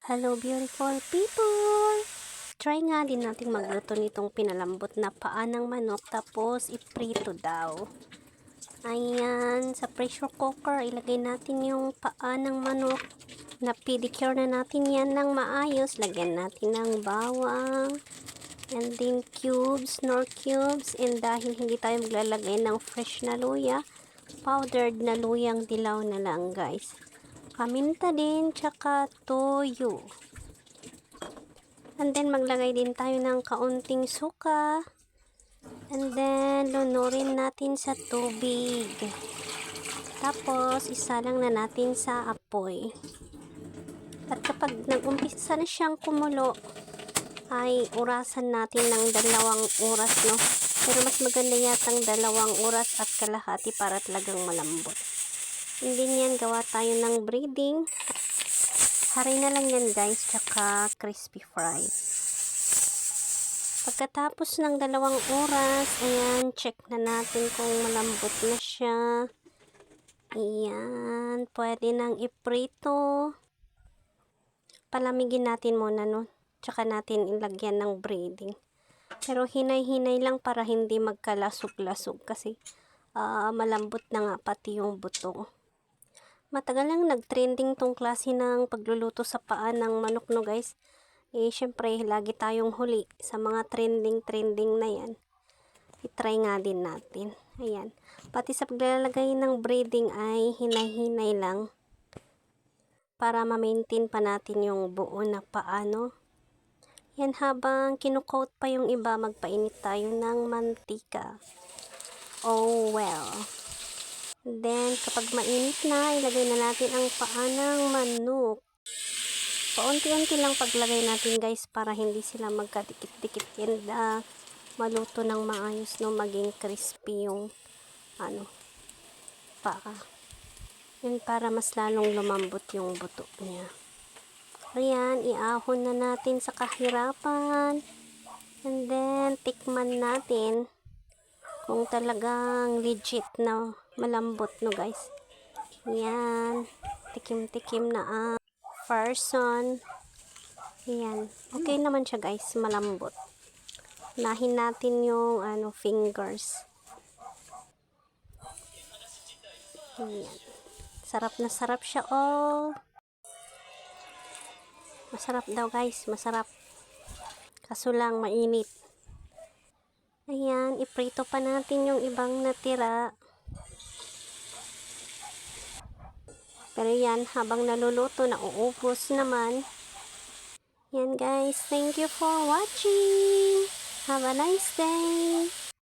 Hello beautiful people! Try nga din natin magluto nitong pinalambot na paa ng manok tapos iprito daw. Ayan, sa pressure cooker ilagay natin yung paa ng manok. Na pedicure na natin yan ng maayos. Lagyan natin ng bawang. And then cubes, nor cubes. And dahil hindi tayo maglalagay ng fresh na luya, powdered na luyang dilaw na lang guys. Paminta din, tsaka toyo. And then, maglagay din tayo ng kaunting suka. And then, lunurin natin sa tubig. Tapos, isalang na natin sa apoy. At kapag nag-umpisa na siyang kumulo, ay urasan natin ng 2 oras, no? Pero mas maganda yatang 2 oras at kalahati para talagang malambot. Hindi niyan gawa tayo ng breading. Haray na lang yan guys, tsaka crispy fry. Pagkatapos ng 2 oras, ayan, check na natin kung malambot na siya. Ayan, pwede nang iprito. Palamigin natin muna, no? Tsaka natin ilagyan ng breading. Pero hinay-hinay lang para hindi magkalasog-lasog kasi malambot na nga pati yung buto. Matagal lang nag-trending tong klase ng pagluluto sa paa ng manok, no guys. Syempre, lagi tayong huli sa mga trending na yan. I-try nga din natin. Ayan. Pati sa paglalagay ng breading ay hinay-hinay lang. Para ma-maintain pa natin yung buo na paa, no? Yan, habang kinukoat pa yung iba, magpainit tayo ng mantika. Oh well. Then, kapag mainit na, ilagay na natin ang paa ng manok. Paunti-unti lang paglagay natin guys para hindi sila magkadikit-dikit and maluto ng maayos, no? Maging crispy yung paa. Yun, para mas lalong lumambot yung buto niya. Ayan, iahon na natin sa kahirapan. And then, tikman natin kung talagang legit na malambot, no guys. Yan, tikim-tikim na ang person. Yan, okay naman siya guys, malambot. Nahin natin yung fingers. Yan, sarap na sarap siya. Oh, masarap daw guys, masarap. Kaso lang mainit. Ayan, iprito pa natin yung ibang natira. Pero yan, habang naluluto, nauubos naman. Yan guys, thank you for watching. Have a nice day.